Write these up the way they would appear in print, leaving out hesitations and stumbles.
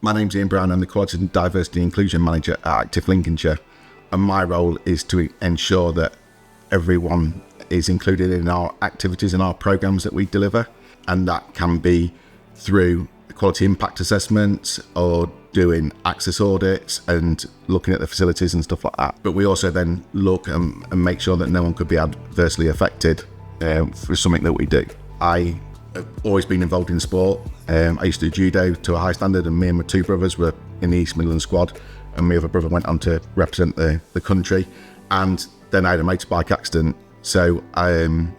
My name's Ian Brown. I'm the Quality and Diversity Inclusion Manager at Active Lincolnshire, and my role is to ensure that everyone is included in our activities and our programmes that we deliver, and that can be through quality impact assessments or doing access audits and looking at the facilities and stuff like that. But we also then look and make sure that no one could be adversely affected for something that we do. I have always been involved in sport. I used to do judo to a high standard, and me and my two brothers were in the East Midlands squad, and my other brother went on to represent the country. And then I had a motorbike accident, so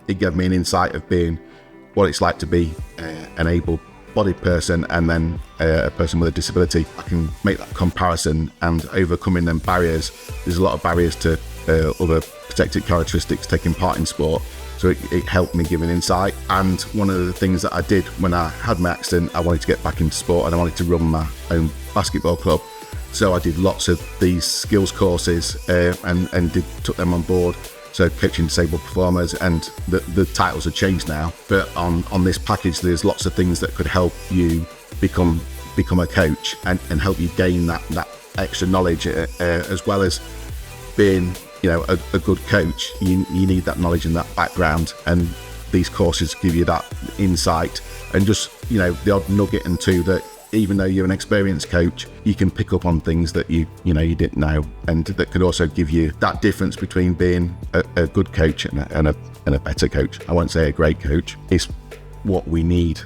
it gave me an insight of being what it's like to be an able-bodied person and then a person with a disability. I can make that comparison, and overcoming them barriers. There's a lot of barriers to other protected characteristics taking part in sport. So it helped me give an insight. And one of the things that I did when I had my accident, I wanted to get back into sport and I wanted to run my own basketball club. So I did lots of these skills courses and took them on board. So coaching disabled performers, and the titles have changed now. But on this package, there's lots of things that could help you become a coach and help you gain that extra knowledge, as well as being a good coach. You need that knowledge and that background, and these courses give you that insight and just the odd nugget and two that even though you're an experienced coach, you can pick up on things that you didn't know, and that could also give you that difference between being a good coach and a better coach. I won't say a great coach. It's what we need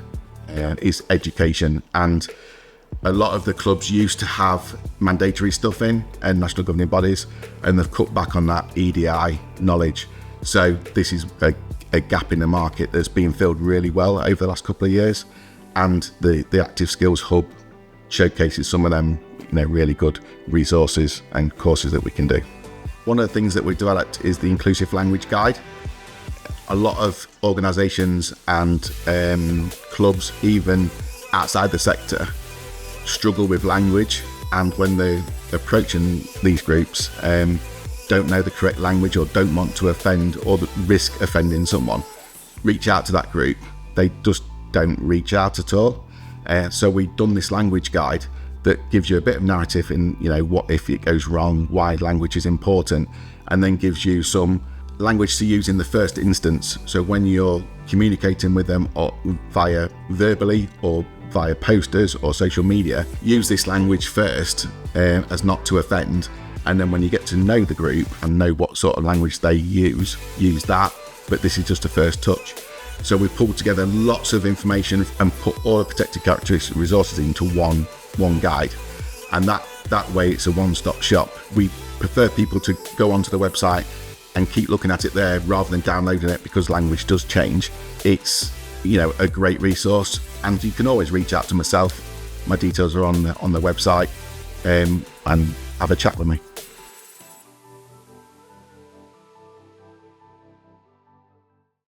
is education, and a lot of the clubs used to have mandatory stuff in and national governing bodies, and they've cut back on that EDI knowledge. So this is a gap in the market that's been filled really well over the last couple of years, and the Active Skills Hub showcases some of them really good resources and courses that we can do. One of the things that we developed is the Inclusive Language Guide. A lot of organisations and clubs, even outside the sector, struggle with language, and when they're approaching these groups, don't know the correct language or don't want to offend or risk offending someone, reach out to that group. They just don't reach out at all. So we've done this language guide that gives you a bit of narrative in what if it goes wrong, why language is important, and then gives you some language to use in the first instance. So when you're communicating with them or via verbally or via posters or social media, use this language first as not to offend, and then when you get to know the group and know what sort of language they use that. But this is just a first touch. So we've pulled together lots of information and put all the protected characteristic resources into one guide, and that way it's a one-stop shop. We prefer people to go onto the website and keep looking at it there rather than downloading it, because language does change. It's a great resource, and you can always reach out to myself. My details are on the website, and have a chat with me.